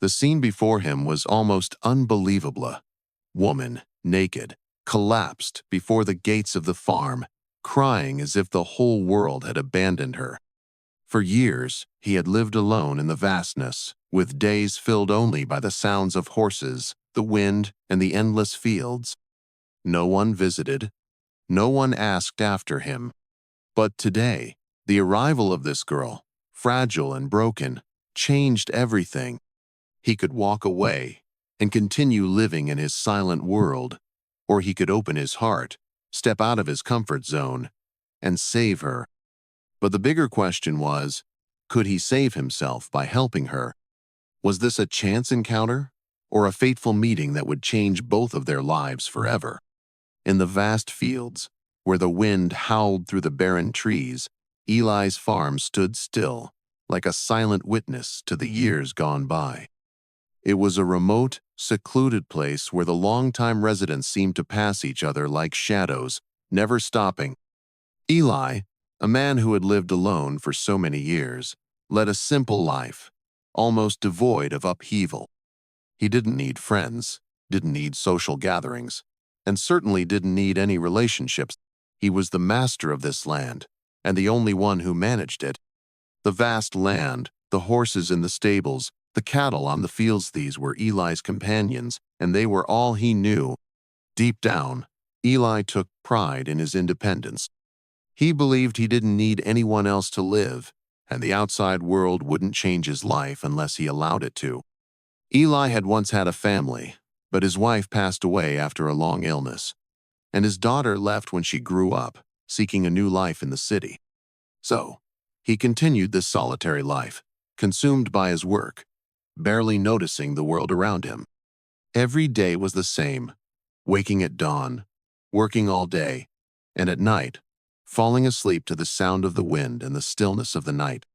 The scene before him was almost unbelievable. Woman, naked, collapsed before the gates of the farm, crying as if the whole world had abandoned her. For years, he had lived alone in the vastness, with days filled only by the sounds of horses, the wind, and the endless fields. No one visited, no one asked after him. But today, the arrival of this girl, fragile and broken, changed everything. He could walk away and continue living in his silent world, or he could open his heart, step out of his comfort zone, and save her. But the bigger question was, could he save himself by helping her? Was this a chance encounter, or a fateful meeting that would change both of their lives forever? In the vast fields, where the wind howled through the barren trees, Eli's farm stood still, like a silent witness to the years gone by. It was a remote, secluded place where the longtime residents seemed to pass each other like shadows, never stopping. Eli, a man who had lived alone for so many years, led a simple life, almost devoid of upheaval. He didn't need friends, didn't need social gatherings, and certainly didn't need any relationships. He was the master of this land, and the only one who managed it. The vast land, the horses in the stables, the cattle on the fields, these were Eli's companions, and they were all he knew. Deep down, Eli took pride in his independence. He believed he didn't need anyone else to live, and the outside world wouldn't change his life unless he allowed it to. Eli had once had a family, but his wife passed away after a long illness, and his daughter left when she grew up, seeking a new life in the city. So, he continued this solitary life, consumed by his work, barely noticing the world around him. Every day was the same, waking at dawn, working all day, and at night, falling asleep to the sound of the wind and the stillness of the night.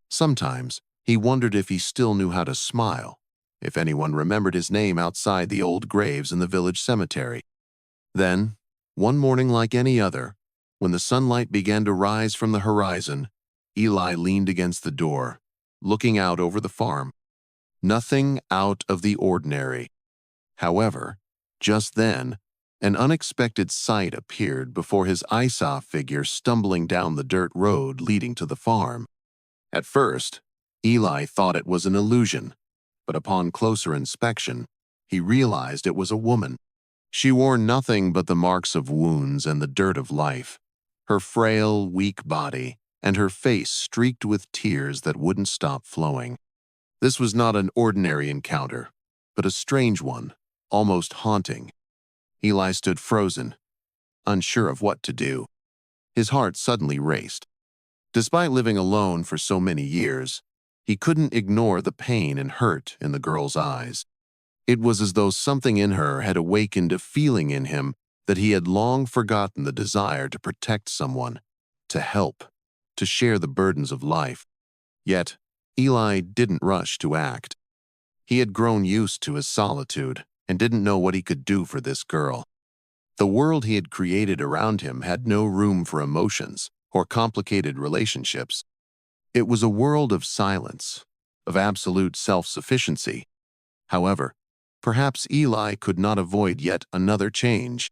Sometimes, he wondered if he still knew how to smile, if anyone remembered his name outside the old graves in the village cemetery. Then, one morning like any other, when the sunlight began to rise from the horizon, Eli leaned against the door, looking out over the farm. Nothing out of the ordinary. However, just then, an unexpected sight appeared before his eyes-off figure stumbling down the dirt road leading to the farm. At first, Eli thought it was an illusion, but upon closer inspection, he realized it was a woman. She wore nothing but the marks of wounds and the dirt of life, her frail, weak body, and her face streaked with tears that wouldn't stop flowing. This was not an ordinary encounter, but a strange one, almost haunting. Eli stood frozen, unsure of what to do. His heart suddenly raced. Despite living alone for so many years, he couldn't ignore the pain and hurt in the girl's eyes. It was as though something in her had awakened a feeling in him that he had long forgotten, the desire to protect someone, to help, to share the burdens of life. Yet, Eli didn't rush to act. He had grown used to his solitude and didn't know what he could do for this girl. The world he had created around him had no room for emotions or complicated relationships. It was a world of silence, of absolute self-sufficiency. However, perhaps Eli could not avoid yet another change.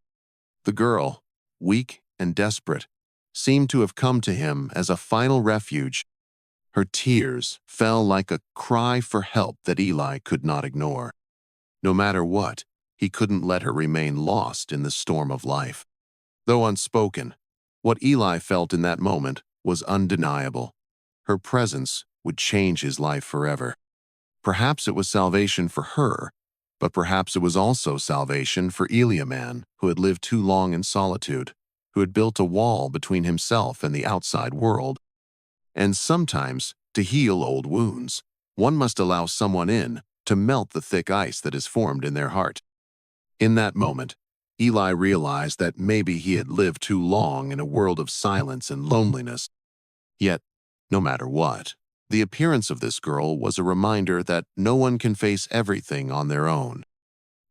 The girl, weak and desperate, seemed to have come to him as a final refuge. Her tears fell like a cry for help that Eli could not ignore. No matter what, he couldn't let her remain lost in the storm of life. Though unspoken, what Eli felt in that moment was undeniable. Her presence would change his life forever. Perhaps it was salvation for her, but perhaps it was also salvation for Eli, a man who had lived too long in solitude, who had built a wall between himself and the outside world. And sometimes, to heal old wounds, one must allow someone in to melt the thick ice that is formed in their heart. In that moment, Eli realized that maybe he had lived too long in a world of silence and loneliness. Yet, no matter what, the appearance of this girl was a reminder that no one can face everything on their own.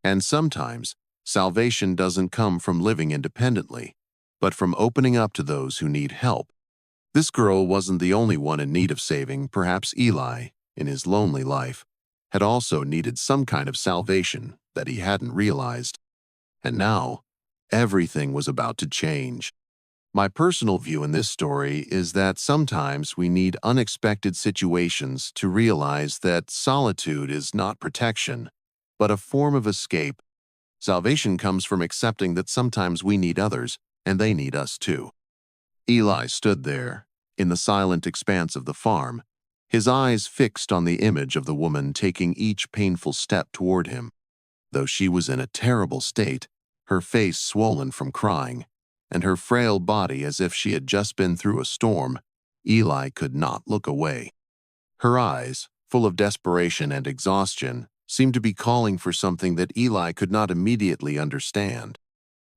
And sometimes, salvation doesn't come from living independently, but from opening up to those who need help. This girl wasn't the only one in need of saving. Perhaps Eli, in his lonely life, had also needed some kind of salvation that he hadn't realized. And now, everything was about to change. My personal view in this story is that sometimes we need unexpected situations to realize that solitude is not protection, but a form of escape. Salvation comes from accepting that sometimes we need others, and they need us too. Eli stood there, in the silent expanse of the farm, his eyes fixed on the image of the woman taking each painful step toward him. Though she was in a terrible state, her face swollen from crying, and her frail body as if she had just been through a storm, Eli could not look away. Her eyes, full of desperation and exhaustion, seemed to be calling for something that Eli could not immediately understand.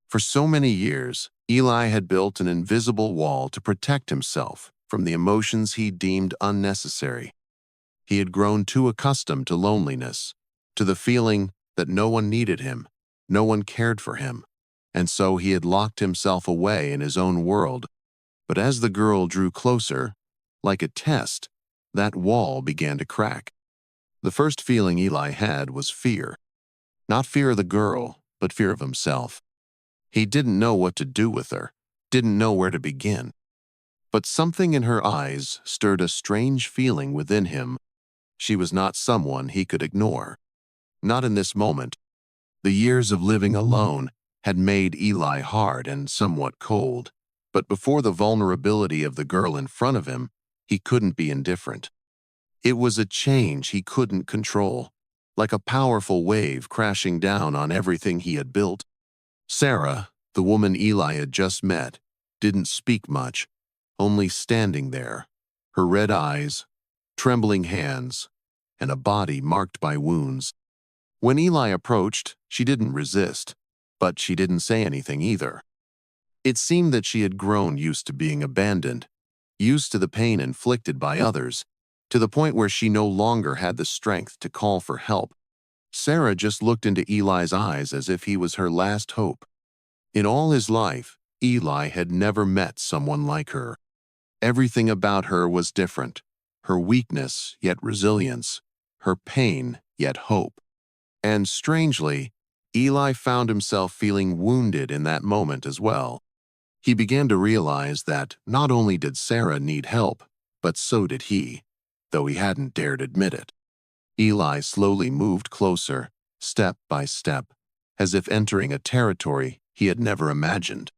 For so many years, Eli had built an invisible wall to protect himself from the emotions he deemed unnecessary. He had grown too accustomed to loneliness, to the feeling that no one needed him, no one cared for him, and so he had locked himself away in his own world. But as the girl drew closer, like a test, that wall began to crack. The first feeling Eli had was fear. Not fear of the girl, but fear of himself. He didn't know what to do with her, didn't know where to begin. But something in her eyes stirred a strange feeling within him. She was not someone he could ignore. Not in this moment. The years of living alone had made Eli hard and somewhat cold, but before the vulnerability of the girl in front of him, he couldn't be indifferent. It was a change he couldn't control, like a powerful wave crashing down on everything he had built. Sarah, the woman Eli had just met, didn't speak much, only standing there, her red eyes, trembling hands, and a body marked by wounds. When Eli approached, she didn't resist, but she didn't say anything either. It seemed that she had grown used to being abandoned, used to the pain inflicted by others, to the point where she no longer had the strength to call for help. Sarah just looked into Eli's eyes as if he was her last hope. In all his life, Eli had never met someone like her. Everything about her was different. Her weakness, yet resilience. Her pain, yet hope. And strangely, Eli found himself feeling wounded in that moment as well. He began to realize that not only did Sarah need help, but so did he, though he hadn't dared admit it. Eli slowly moved closer, step by step, as if entering a territory he had never imagined.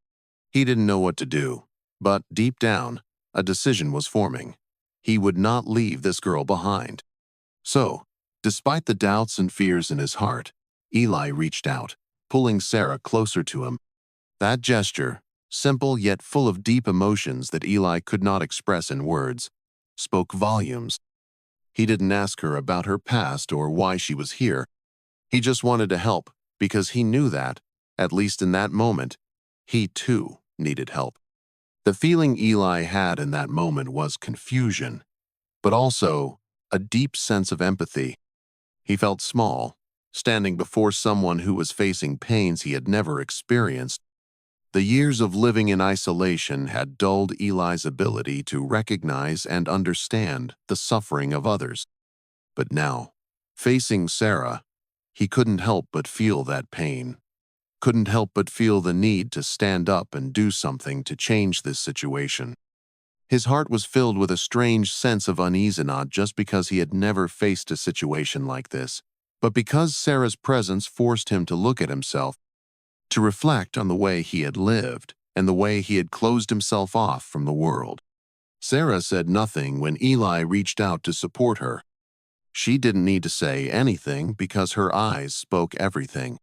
He didn't know what to do, but deep down, a decision was forming. He would not leave this girl behind. So, despite the doubts and fears in his heart, Eli reached out, pulling Sarah closer to him. That gesture, simple yet full of deep emotions that Eli could not express in words, spoke volumes. He didn't ask her about her past or why she was here. He just wanted to help because he knew that, at least in that moment, he too needed help. The feeling Eli had in that moment was confusion, but also a deep sense of empathy. He felt small, standing before someone who was facing pains he had never experienced. The years of living in isolation had dulled Eli's ability to recognize and understand the suffering of others. But now, facing Sarah, he couldn't help but feel that pain. Couldn't help but feel the need to stand up and do something to change this situation. His heart was filled with a strange sense of unease, not just because he had never faced a situation like this, but because Sarah's presence forced him to look at himself, to reflect on the way he had lived and the way he had closed himself off from the world. Sarah said nothing when Eli reached out to support her. She didn't need to say anything because her eyes spoke everything.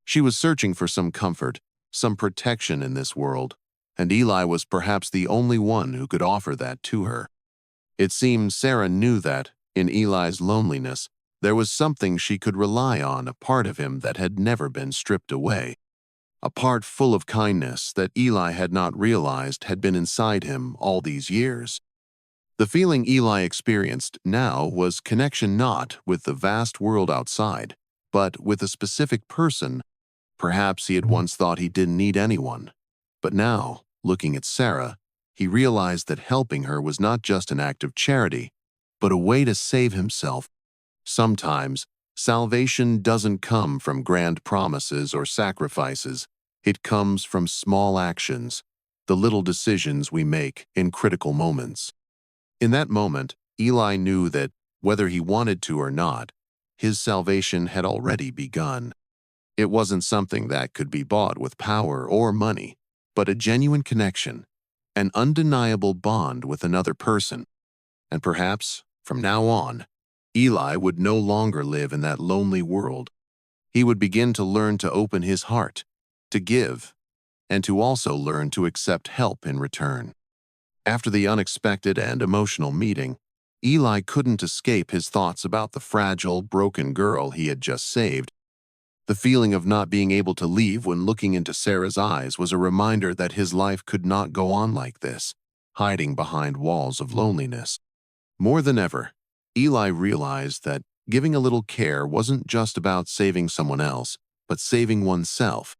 She was searching for some comfort, some protection in this world, and Eli was perhaps the only one who could offer that to her. It seemed Sarah knew that, in Eli's loneliness, there was something she could rely on, a part of him that had never been stripped away. A part full of kindness that Eli had not realized had been inside him all these years. The feeling Eli experienced now was connection not with the vast world outside, but with a specific person. Perhaps he had once thought he didn't need anyone, but now, looking at Sarah, he realized that helping her was not just an act of charity, but a way to save himself. Sometimes, salvation doesn't come from grand promises or sacrifices. It comes from small actions, the little decisions we make in critical moments. In that moment, Eli knew that, whether he wanted to or not, his salvation had already begun. It wasn't something that could be bought with power or money, but a genuine connection, an undeniable bond with another person. And perhaps, from now on, Eli would no longer live in that lonely world. He would begin to learn to open his heart, to give, and to also learn to accept help in return. After the unexpected and emotional meeting, Eli couldn't escape his thoughts about the fragile, broken girl he had just saved. The feeling of not being able to leave when looking into Sarah's eyes was a reminder that his life could not go on like this, hiding behind walls of loneliness. More than ever, Eli realized that giving a little care wasn't just about saving someone else, but saving oneself.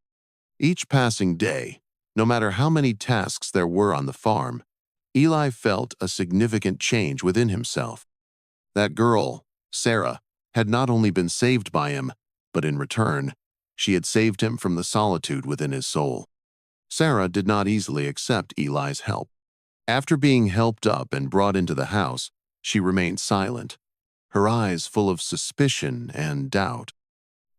Each passing day, no matter how many tasks there were on the farm, Eli felt a significant change within himself. That girl, Sarah, had not only been saved by him, but in return, she had saved him from the solitude within his soul. Sarah did not easily accept Eli's help. After being helped up and brought into the house, she remained silent, her eyes full of suspicion and doubt.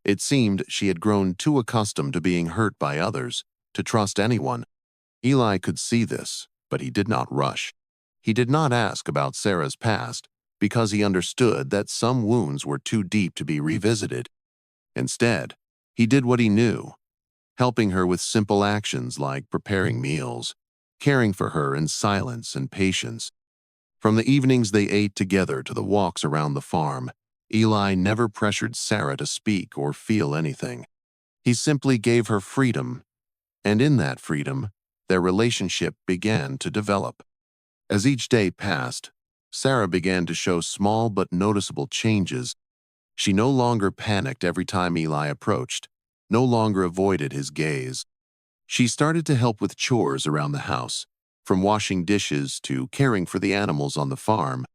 It seemed she had grown too accustomed to being hurt by others to trust anyone. Eli could see this, but he did not rush. He did not ask about Sarah's past because he understood that some wounds were too deep to be revisited. Instead, he did what he knew, helping her with simple actions like preparing meals, caring for her in silence and patience. From the evenings they ate together to the walks around the farm, Eli never pressured Sarah to speak or feel anything. He simply gave her freedom, and in that freedom, their relationship began to develop. As each day passed, Sarah began to show small but noticeable changes. She no longer panicked every time Eli approached, no longer avoided his gaze. She started to help with chores around the house, from washing dishes to caring for the animals on the farm.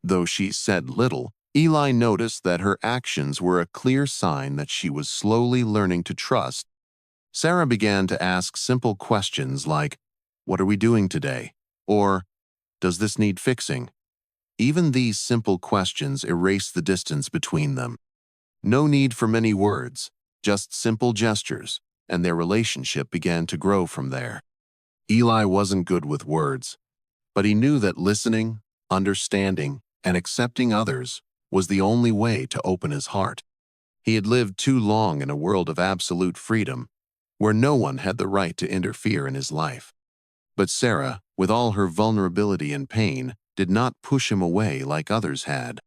Though she said little, Eli noticed that her actions were a clear sign that she was slowly learning to trust. Sarah began to ask simple questions like, "What are we doing today?" or "Does this need fixing?" Even these simple questions erased the distance between them. No need for many words, just simple gestures, and their relationship began to grow from there. Eli wasn't good with words, but he knew that listening, understanding, and accepting others was the only way to open his heart. He had lived too long in a world of absolute freedom, where no one had the right to interfere in his life. But Sarah, with all her vulnerability and pain, did not push him away like others had.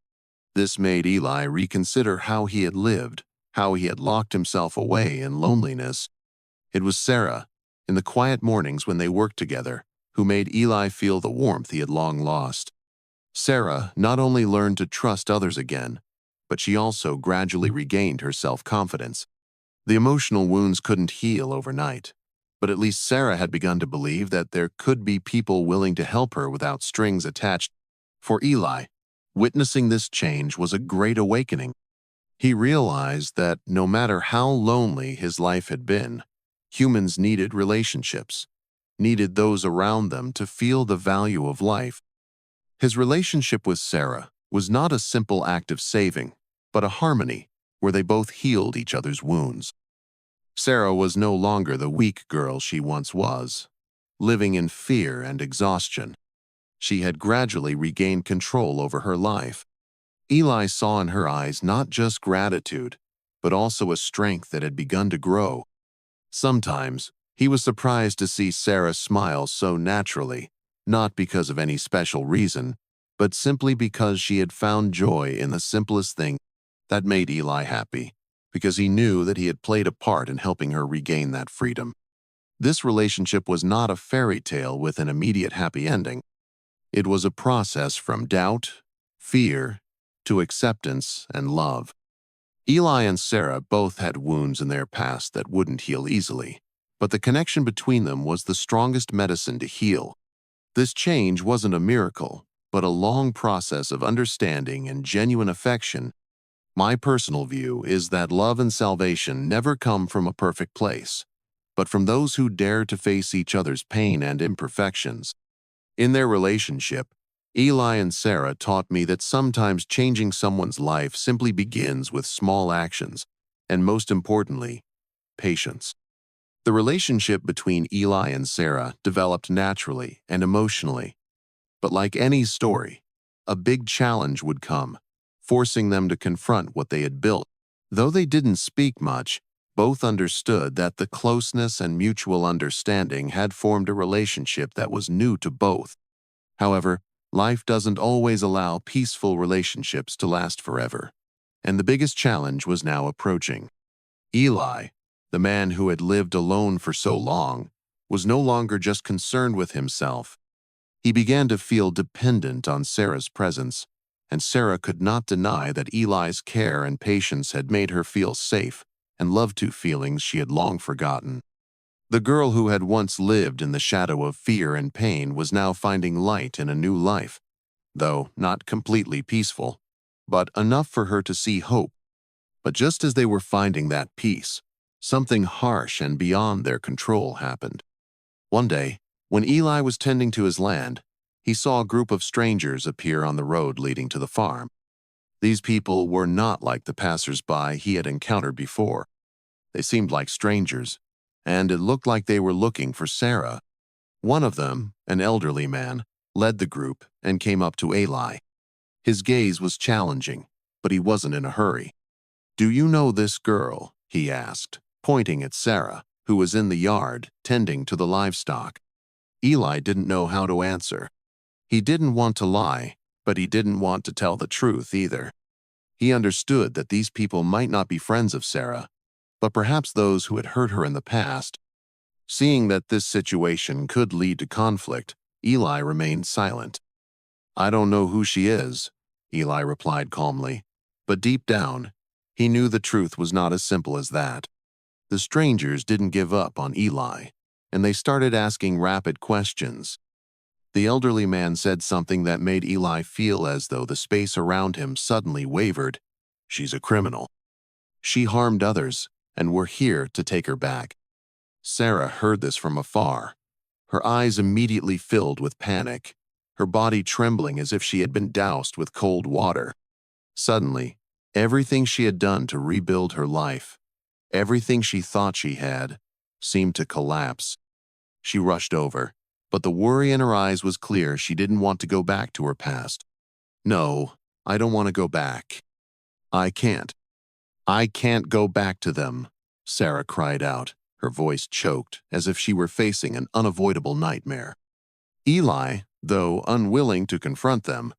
This made Eli reconsider how he had lived, how he had locked himself away in loneliness. It was Sarah, in the quiet mornings when they worked together, who made Eli feel the warmth he had long lost. Sarah not only learned to trust others again, but she also gradually regained her self-confidence. The emotional wounds couldn't heal overnight, but at least Sarah had begun to believe that there could be people willing to help her without strings attached. For Eli, witnessing this change was a great awakening. He realized that no matter how lonely his life had been, humans needed relationships, needed those around them to feel the value of life. His relationship with Sarah was not a simple act of saving, but a harmony where they both healed each other's wounds. Sarah was no longer the weak girl she once was, living in fear and exhaustion. She had gradually regained control over her life. Eli saw in her eyes not just gratitude, but also a strength that had begun to grow. Sometimes, he was surprised to see Sarah smile so naturally, not because of any special reason, but simply because she had found joy in the simplest thing. That made Eli happy, because he knew that he had played a part in helping her regain that freedom. This relationship was not a fairy tale with an immediate happy ending. It was a process from doubt, fear, to acceptance and love. Eli and Sarah both had wounds in their past that wouldn't heal easily, but the connection between them was the strongest medicine to heal. This change wasn't a miracle, but a long process of understanding and genuine affection My personal view is that love and salvation never come from a perfect place, but from those who dare to face each other's pain and imperfections. In their relationship, Eli and Sarah taught me that sometimes changing someone's life simply begins with small actions, and most importantly, patience. The relationship between Eli and Sarah developed naturally and emotionally, but like any story, a big challenge would come, forcing them to confront what they had built. Though they didn't speak much, both understood that the closeness and mutual understanding had formed a relationship that was new to both. However, life doesn't always allow peaceful relationships to last forever, and the biggest challenge was now approaching. Eli, the man who had lived alone for so long, was no longer just concerned with himself. He began to feel dependent on Sarah's presence, and Sarah could not deny that Eli's care and patience had made her feel safe and loved, two feelings she had long forgotten. The girl who had once lived in the shadow of fear and pain was now finding light in a new life, though not completely peaceful, but enough for her to see hope. But just as they were finding that peace, something harsh and beyond their control happened. One day, when Eli was tending to his land, he saw a group of strangers appear on the road leading to the farm. These people were not like the passers-by he had encountered before. They seemed like strangers, and it looked like they were looking for Sarah. One of them, an elderly man, led the group and came up to Eli. His gaze was challenging, but he wasn't in a hurry. "Do you know this girl?" he asked, pointing at Sarah, who was in the yard tending to the livestock. Eli didn't know how to answer. He didn't want to lie, but he didn't want to tell the truth either. He understood that these people might not be friends of Sarah, but perhaps those who had hurt her in the past. Seeing that this situation could lead to conflict, Eli remained silent. "I don't know who she is," Eli replied calmly, but deep down, he knew the truth was not as simple as that. The strangers didn't give up on Eli, and they started asking rapid questions. The elderly man said something that made Eli feel as though the space around him suddenly wavered. "She's a criminal. She harmed others, and we're here to take her back." Sarah heard this from afar. Her eyes immediately filled with panic, her body trembling as if she had been doused with cold water. Suddenly, everything she had done to rebuild her life, everything she thought she had, seemed to collapse. She rushed over, but the worry in her eyes was clear. She didn't want to go back to her past. "No, I don't want to go back. I can't. I can't go back to them," Sarah cried out, her voice choked, as if she were facing an unavoidable nightmare. Eli, though unwilling to confront them,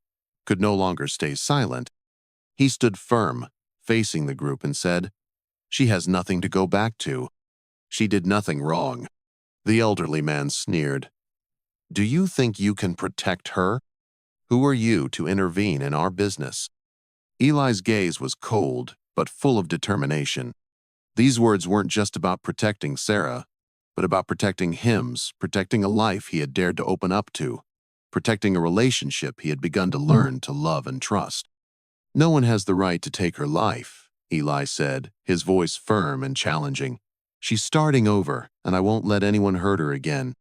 could no longer stay silent. He stood firm, facing the group, and said, "She has nothing to go back to. She did nothing wrong." The elderly man sneered. "Do you think you can protect her? Who are you to intervene in our business?" Eli's gaze was cold, but full of determination. These words weren't just about protecting Sarah, but about protecting him, protecting a life he had dared to open up to, protecting a relationship he had begun to learn to love and trust. "No one has the right to take her life," Eli said, his voice firm and challenging. "She's starting over, and I won't let anyone hurt her again."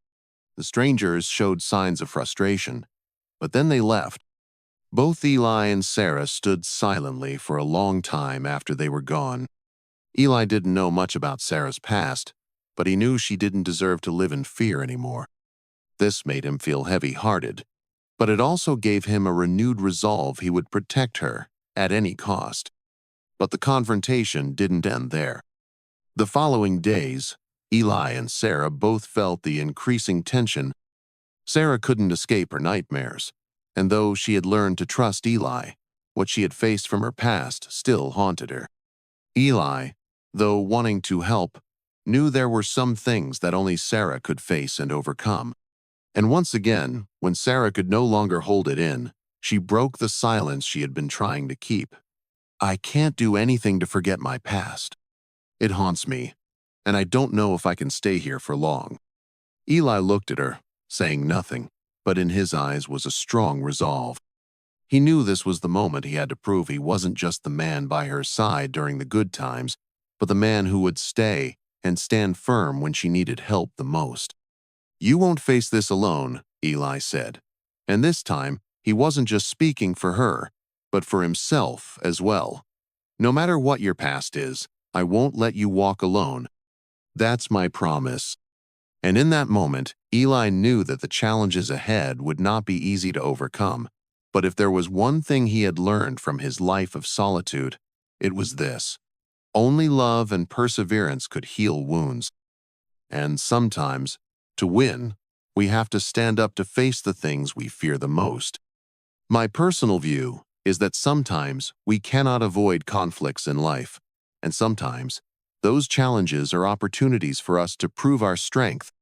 The strangers showed signs of frustration, but then they left. Both Eli and Sarah stood silently for a long time after they were gone. Eli didn't know much about Sarah's past, but he knew she didn't deserve to live in fear anymore. This made him feel heavy-hearted, but it also gave him a renewed resolve he would protect her at any cost. But the confrontation didn't end there. The following days, Eli and Sarah both felt the increasing tension. Sarah couldn't escape her nightmares, and though she had learned to trust Eli, what she had faced from her past still haunted her. Eli, though wanting to help, knew there were some things that only Sarah could face and overcome. And once again, when Sarah could no longer hold it in, she broke the silence she had been trying to keep. "I can't do anything to forget my past. It haunts me, and I don't know if I can stay here for long." Eli looked at her, saying nothing, but in his eyes was a strong resolve. He knew this was the moment he had to prove he wasn't just the man by her side during the good times, but the man who would stay and stand firm when she needed help the most. "You won't face this alone," Eli said. And this time, he wasn't just speaking for her, but for himself as well. "No matter what your past is, I won't let you walk alone. That's my promise." And in that moment, Eli knew that the challenges ahead would not be easy to overcome. But if there was one thing he had learned from his life of solitude, it was this: only love and perseverance could heal wounds. And sometimes, to win, we have to stand up to face the things we fear the most. My personal view is that sometimes we cannot avoid conflicts in life, and sometimes those challenges are opportunities for us to prove our strength.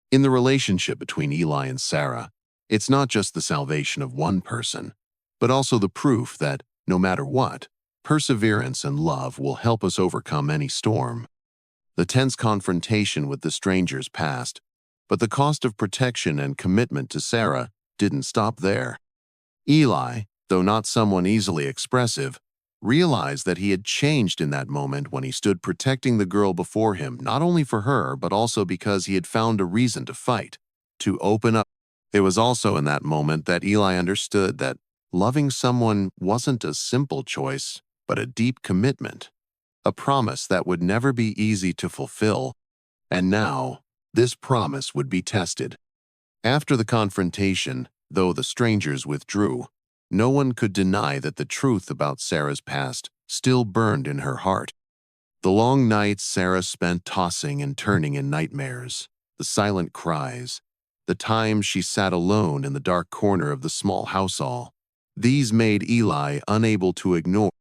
In the relationship between Eli and Sarah, it's not just the salvation of one person, but also the proof that, no matter what, perseverance and love will help us overcome any storm. The tense confrontation with the strangers passed, but the cost of protection and commitment to Sarah didn't stop there. Eli, though not someone easily expressive, realized that he had changed in that moment when he stood protecting the girl before him, not only for her, but also because he had found a reason to fight, to open up. It was also in that moment that Eli understood that loving someone wasn't a simple choice, but a deep commitment, a promise that would never be easy to fulfill. And now, this promise would be tested. After the confrontation, though the strangers withdrew, no one could deny that the truth about Sarah's past still burned in her heart. The long nights Sarah spent tossing and turning in nightmares, the silent cries, the times she sat alone in the dark corner of the small house-hall, these made Eli unable to ignore.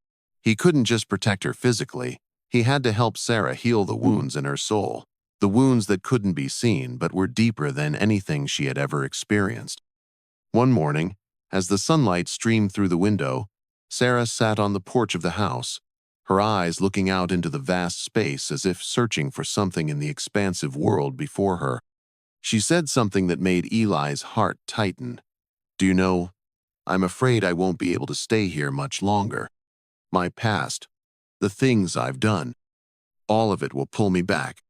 He couldn't just protect her physically, he had to help Sarah heal the wounds in her soul, the wounds that couldn't be seen but were deeper than anything she had ever experienced. One morning, as the sunlight streamed through the window, Sarah sat on the porch of the house, her eyes looking out into the vast space as if searching for something in the expansive world before her. She said something that made Eli's heart tighten. "Do you know, I'm afraid I won't be able to stay here much longer. My past, the things I've done, all of it will pull me back.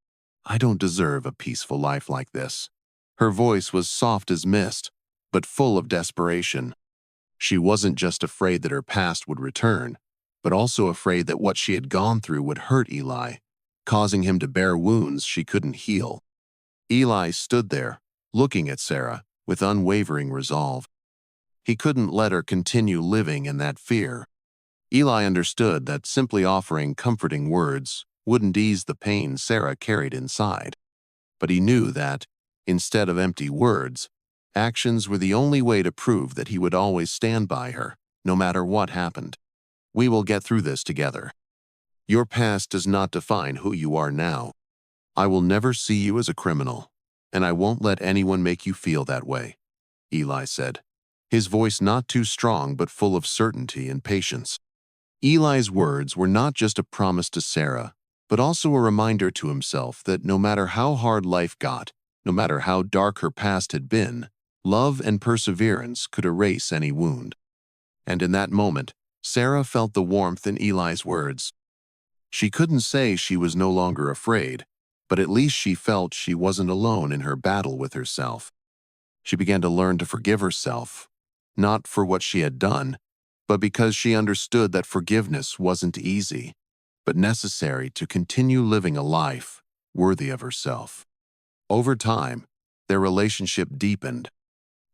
I don't deserve a peaceful life like this." Her voice was soft as mist, but full of desperation. She wasn't just afraid that her past would return, but also afraid that what she had gone through would hurt Eli, causing him to bear wounds she couldn't heal. Eli stood there, looking at Sarah with unwavering resolve. He couldn't let her continue living in that fear. Eli understood that simply offering comforting words wouldn't ease the pain Sarah carried inside. But he knew that, instead of empty words, actions were the only way to prove that he would always stand by her, no matter what happened. "We will get through this together. Your past does not define who you are now. I will never see you as a criminal, and I won't let anyone make you feel that way," Eli said, his voice not too strong but full of certainty and patience. Eli's words were not just a promise to Sarah, but also a reminder to himself that no matter how hard life got, no matter how dark her past had been, love and perseverance could erase any wound. And in that moment, Sarah felt the warmth in Eli's words. She couldn't say she was no longer afraid, but at least she felt she wasn't alone in her battle with herself. She began to learn to forgive herself, not for what she had done, but because she understood that forgiveness wasn't easy, but necessary to continue living a life worthy of herself. Over time, their relationship deepened.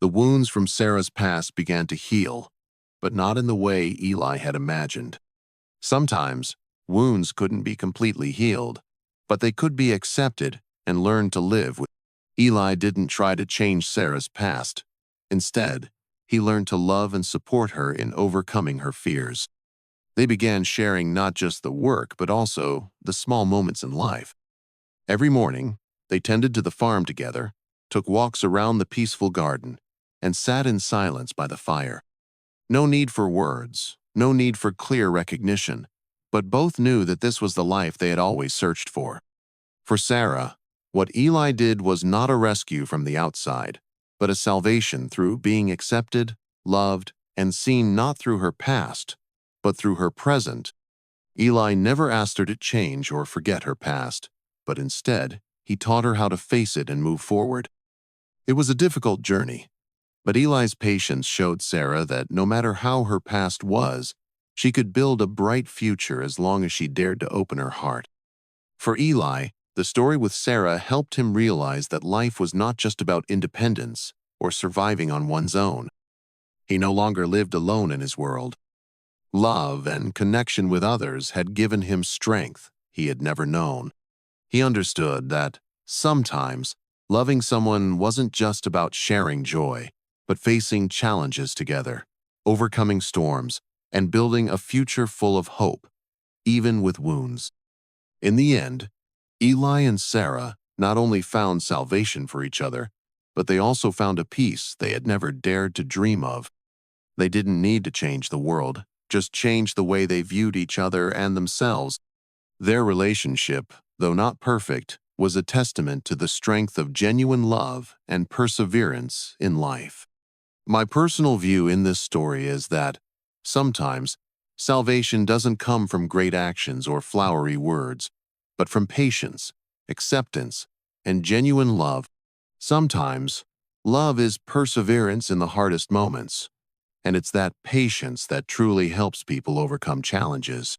The wounds from Sarah's past began to heal, but not in the way Eli had imagined. Sometimes, wounds couldn't be completely healed, but they could be accepted and learned to live with. Eli didn't try to change Sarah's past. Instead, he learned to love and support her in overcoming her fears. They began sharing not just the work, but also the small moments in life. Every morning, they tended to the farm together, took walks around the peaceful garden, and sat in silence by the fire. No need for words, no need for clear recognition, but both knew that this was the life they had always searched for. For Sarah, what Eli did was not a rescue from the outside, but a salvation through being accepted, loved, and seen not through her past, but through her present. Eli never asked her to change or forget her past, but instead, he taught her how to face it and move forward. It was a difficult journey, but Eli's patience showed Sarah that no matter how her past was, she could build a bright future as long as she dared to open her heart. For Eli, the story with Sarah helped him realize that life was not just about independence or surviving on one's own. He no longer lived alone in his world. Love and connection with others had given him strength he had never known. He understood that, sometimes, loving someone wasn't just about sharing joy, but facing challenges together, overcoming storms, and building a future full of hope, even with wounds. In the end, Eli and Sarah not only found salvation for each other, but they also found a peace they had never dared to dream of. They didn't need to change the world, just change the way they viewed each other and themselves. Their relationship, though not perfect, was a testament to the strength of genuine love and perseverance in life. My personal view in this story is that, sometimes, salvation doesn't come from great actions or flowery words, but from patience, acceptance, and genuine love. Sometimes, love is perseverance in the hardest moments, and it's that patience that truly helps people overcome challenges.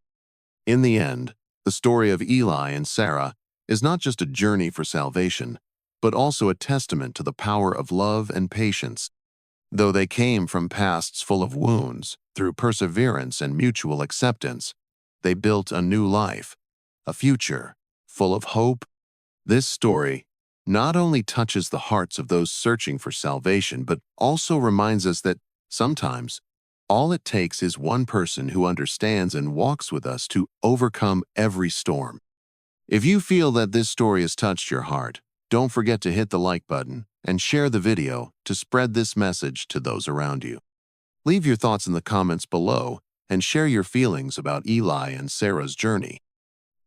In the end, the story of Eli and Sarah is not just a journey for salvation, but also a testament to the power of love and patience. Though they came from pasts full of wounds, through perseverance and mutual acceptance, they built a new life, a future full of hope. This story not only touches the hearts of those searching for salvation, but also reminds us that sometimes all it takes is one person who understands and walks with us to overcome every storm. If you feel that this story has touched your heart, don't forget to hit the like button and share the video to spread this message to those around you. Leave your thoughts in the comments below and share your feelings about Eli and Sarah's journey.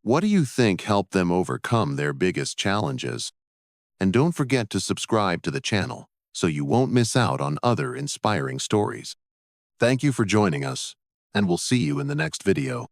What do you think helped them overcome their biggest challenges? And don't forget to subscribe to the channel so you won't miss out on other inspiring stories. Thank you for joining us, and we'll see you in the next video.